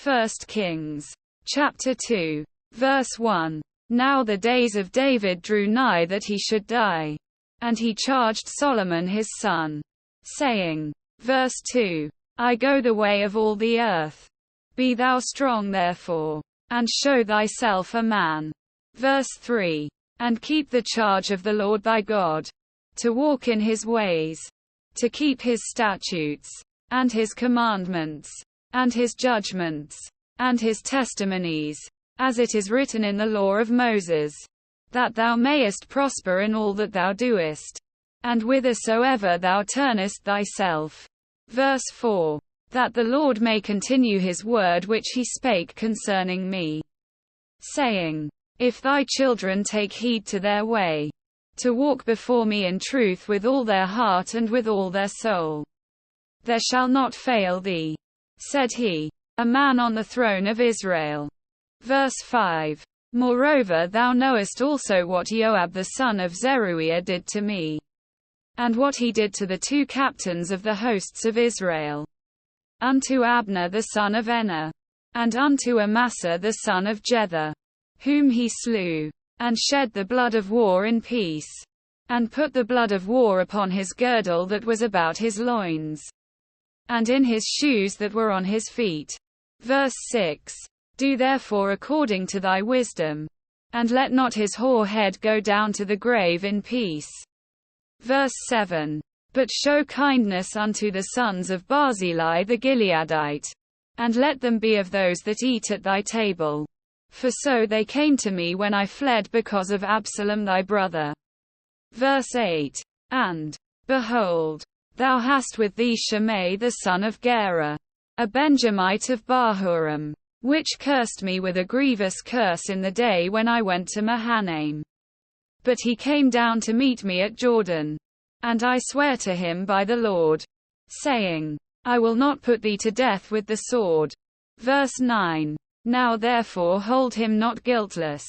1 Kings, chapter 2, verse 1. Now the days of David drew nigh that he should die. And he charged Solomon his son, saying, verse 2, I go the way of all the earth. Be thou strong therefore, and show thyself a man. Verse 3. And keep the charge of the Lord thy God, to walk in his ways, to keep his statutes, and his commandments, and his judgments, and his testimonies, as it is written in the law of Moses, that thou mayest prosper in all that thou doest, and whithersoever thou turnest thyself. Verse 4. That the Lord may continue his word which he spake concerning me, saying, If thy children take heed to their way, to walk before me in truth with all their heart and with all their soul, there shall not fail thee, said he, a man on the throne of Israel. Verse 5. Moreover thou knowest also what Joab the son of Zeruiah did to me, and what he did to the two captains of the hosts of Israel, unto Abner the son of Enah, and unto Amasa the son of Jether, whom he slew, and shed the blood of war in peace, and put the blood of war upon his girdle that was about his loins, and in his shoes that were on his feet. Verse 6. Do therefore according to thy wisdom, and let not his hoar head go down to the grave in peace. Verse 7. But show kindness unto the sons of Barzillai the Gileadite, and let them be of those that eat at thy table. For so they came to me when I fled because of Absalom thy brother. Verse 8. And, behold, thou hast with thee Shimei the son of Gera, a Benjamite of Bahurim, which cursed me with a grievous curse in the day when I went to Mahanaim. But he came down to meet me at Jordan. And I swear to him by the Lord, saying, I will not put thee to death with the sword. Verse 9. Now therefore hold him not guiltless,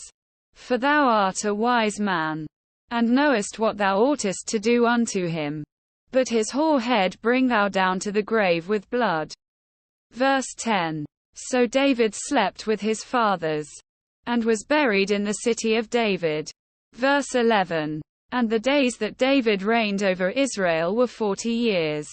for thou art a wise man, and knowest what thou oughtest to do unto him. But his hoar head bring thou down to the grave with blood. Verse 10. So David slept with his fathers, and was buried in the city of David. Verse 11. And the days that David reigned over Israel were 40 years.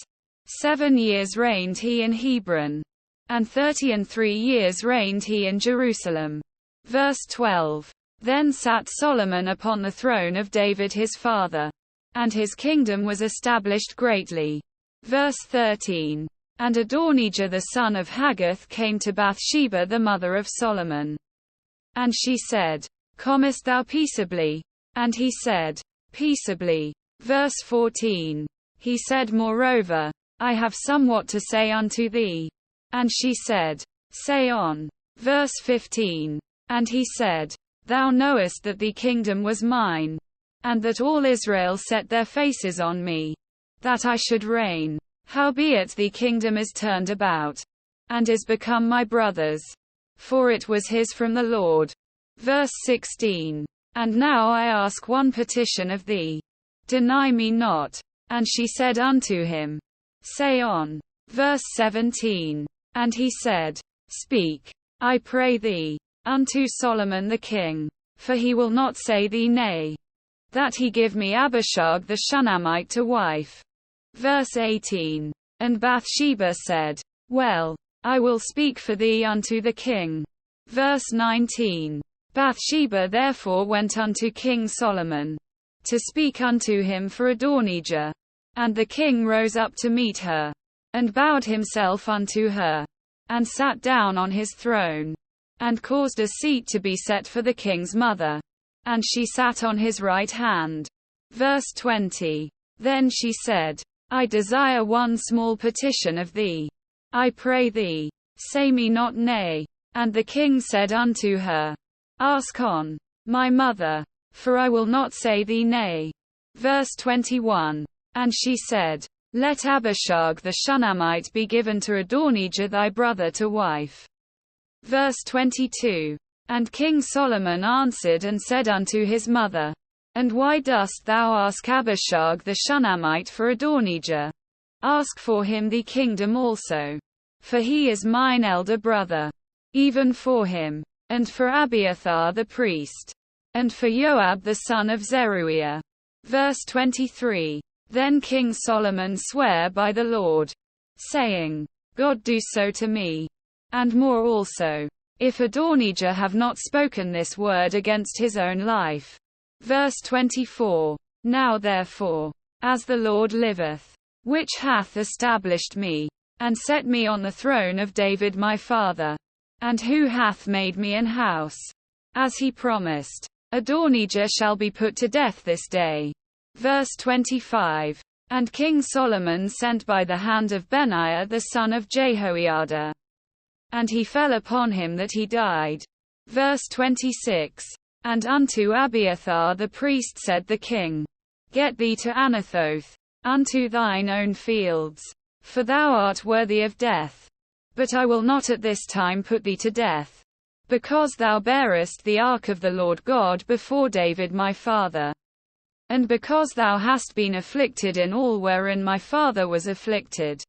7 years reigned he in Hebron, and 33 years reigned he in Jerusalem. Verse 12. Then sat Solomon upon the throne of David his father, and his kingdom was established greatly. Verse 13. And Adonijah the son of Haggith came to Bathsheba the mother of Solomon. And she said, Comest thou peaceably? And he said, Peaceably. Verse 14. He said moreover, I have somewhat to say unto thee. And she said, Say on. Verse 15. And he said, Thou knowest that the kingdom was mine, and that all Israel set their faces on me, that I should reign. Howbeit the kingdom is turned about, and is become my brother's, for it was his from the Lord. Verse 16. And now I ask one petition of thee. Deny me not. And she said unto him, Say on. Verse 17. And he said, Speak, I pray thee, unto Solomon the king, for he will not say thee nay, that he give me Abishag the Shunammite to wife. Verse 18. And Bathsheba said, Well, I will speak for thee unto the king. Verse 19. Bathsheba therefore went unto King Solomon, to speak unto him for Adonijah. And the king rose up to meet her, and bowed himself unto her, and sat down on his throne, and caused a seat to be set for the king's mother, and she sat on his right hand. Verse 20. Then she said, I desire one small petition of thee. I pray thee, say me not nay. And the king said unto her, Ask on, my mother, for I will not say thee nay. Verse 21. And she said, Let Abishag the Shunammite be given to Adonijah thy brother to wife. Verse 22. And King Solomon answered and said unto his mother, And why dost thou ask Abishag the Shunammite for Adonijah? Ask for him the kingdom also, for he is mine elder brother. even for him, and for Abiathar the priest, and for Joab the son of Zeruiah. Verse 23. Then King Solomon sware by the Lord, saying, God do so to me, and more also, if Adonijah have not spoken this word against his own life. Verse 24. Now therefore, as the Lord liveth, which hath established me, and set me on the throne of David my father, and who hath made me an house, as he promised, Adonijah shall be put to death this day. Verse 25. And King Solomon sent by the hand of Benaiah the son of Jehoiada, and he fell upon him that he died. Verse 26. And unto Abiathar the priest said the king, Get thee to Anathoth, unto thine own fields, for thou art worthy of death. But I will not at this time put thee to death, because thou bearest the ark of the Lord God before David my father, and because thou hast been afflicted in all wherein my father was afflicted.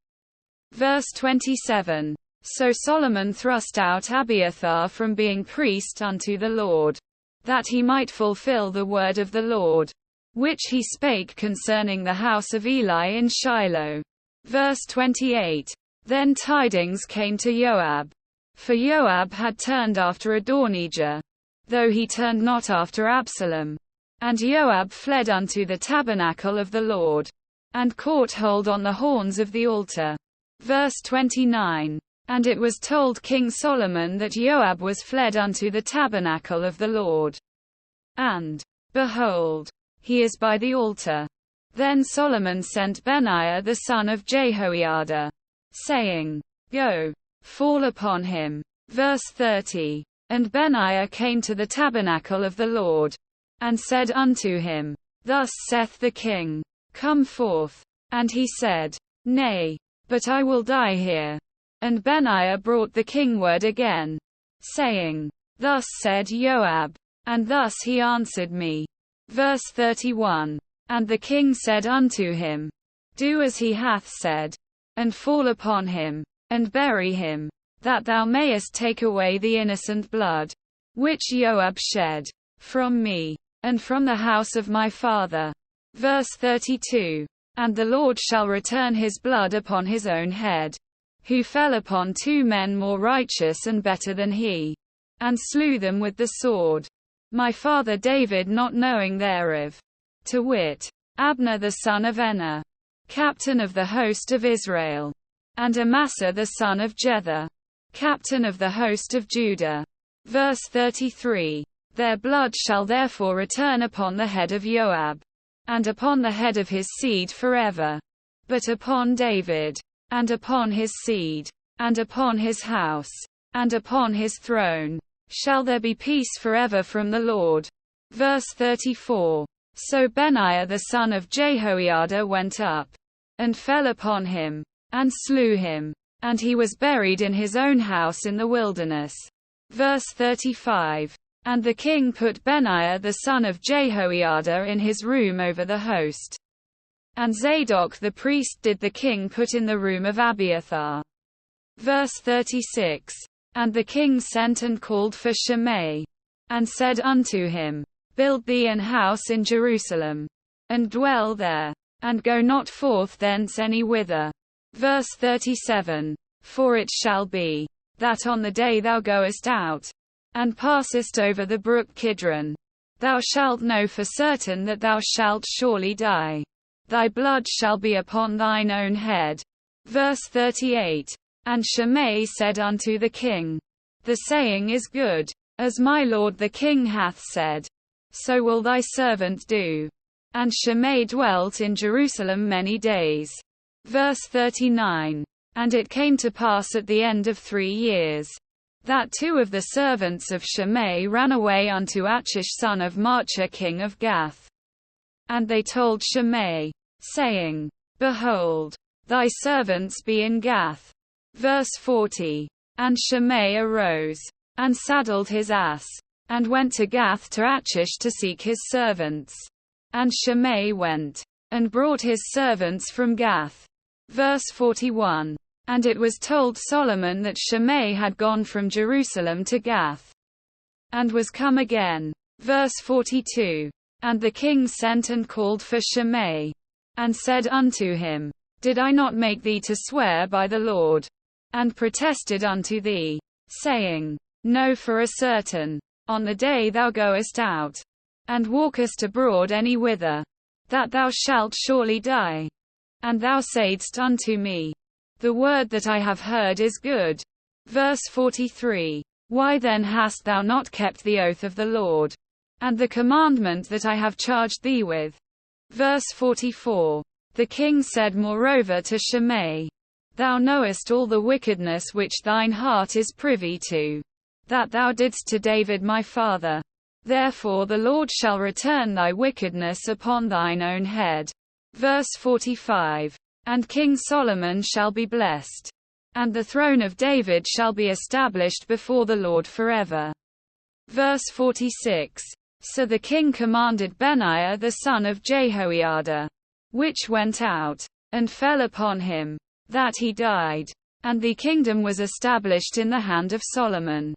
Verse 27. So Solomon thrust out Abiathar from being priest unto the Lord, that he might fulfill the word of the Lord, which he spake concerning the house of Eli in Shiloh. Verse 28. Then tidings came to Joab, for Joab had turned after Adonijah, though he turned not after Absalom. And Joab fled unto the tabernacle of the Lord, and caught hold on the horns of the altar. Verse 29. And it was told King Solomon that Joab was fled unto the tabernacle of the Lord. And, behold, he is by the altar. Then Solomon sent Benaiah the son of Jehoiada, saying, Go, fall upon him. Verse 30. And Benaiah came to the tabernacle of the Lord, and said unto him, Thus saith the king, Come forth. And he said, Nay, but I will die here. And Benaiah brought the king word again, saying, Thus said Joab, and thus he answered me. Verse 31. And the king said unto him, Do as he hath said, and fall upon him, and bury him, that thou mayest take away the innocent blood, which Joab shed, from me, and from the house of my father. Verse 32. And the Lord shall return his blood upon his own head, who fell upon 2 men more righteous and better than he, and slew them with the sword. My father David not knowing thereof. To wit, Abner the son of Enah, captain of the host of Israel, and Amasa the son of Jether, captain of the host of Judah. Verse 33. Their blood shall therefore return upon the head of Joab, and upon the head of his seed forever. But upon David, and upon his seed, and upon his house, and upon his throne, shall there be peace forever from the Lord. Verse 34. So Benaiah the son of Jehoiada went up, and fell upon him, and slew him, and he was buried in his own house in the wilderness. Verse 35. And the king put Benaiah the son of Jehoiada in his room over the host. And Zadok the priest did the king put in the room of Abiathar. Verse 36. And the king sent and called for Shimei, and said unto him, Build thee an house in Jerusalem, and dwell there, and go not forth thence any whither. Verse 37. For it shall be, that on the day thou goest out, and passest over the brook Kidron, thou shalt know for certain that thou shalt surely die. Thy blood shall be upon thine own head. Verse 38. And Shimei said unto the king, The saying is good, as my lord the king hath said, so will thy servant do. And Shimei dwelt in Jerusalem many days. Verse 39. And it came to pass at the end of 3 years, that 2 of the servants of Shimei ran away unto Achish son of Maachah king of Gath. And they told Shimei, saying, Behold, thy servants be in Gath. Verse 40. And Shimei arose, and saddled his ass, and went to Gath to Achish to seek his servants. And Shimei went, and brought his servants from Gath. Verse 41. And it was told Solomon that Shimei had gone from Jerusalem to Gath, and was come again. Verse 42. And the king sent and called for Shimei, and said unto him, Did I not make thee to swear by the Lord? And protested unto thee, saying, Know for a certain, on the day thou goest out, and walkest abroad any whither, that thou shalt surely die. And thou saidst unto me, The word that I have heard is good. Verse 43. Why then hast thou not kept the oath of the Lord, and the commandment that I have charged thee with? Verse 44. The king said moreover to Shimei, Thou knowest all the wickedness which thine heart is privy to, that thou didst to David my father. Therefore the Lord shall return thy wickedness upon thine own head. Verse 45. And King Solomon shall be blessed, and the throne of David shall be established before the Lord forever. Verse 46. So the king commanded Benaiah the son of Jehoiada, which went out, and fell upon him, that he died. And the kingdom was established in the hand of Solomon.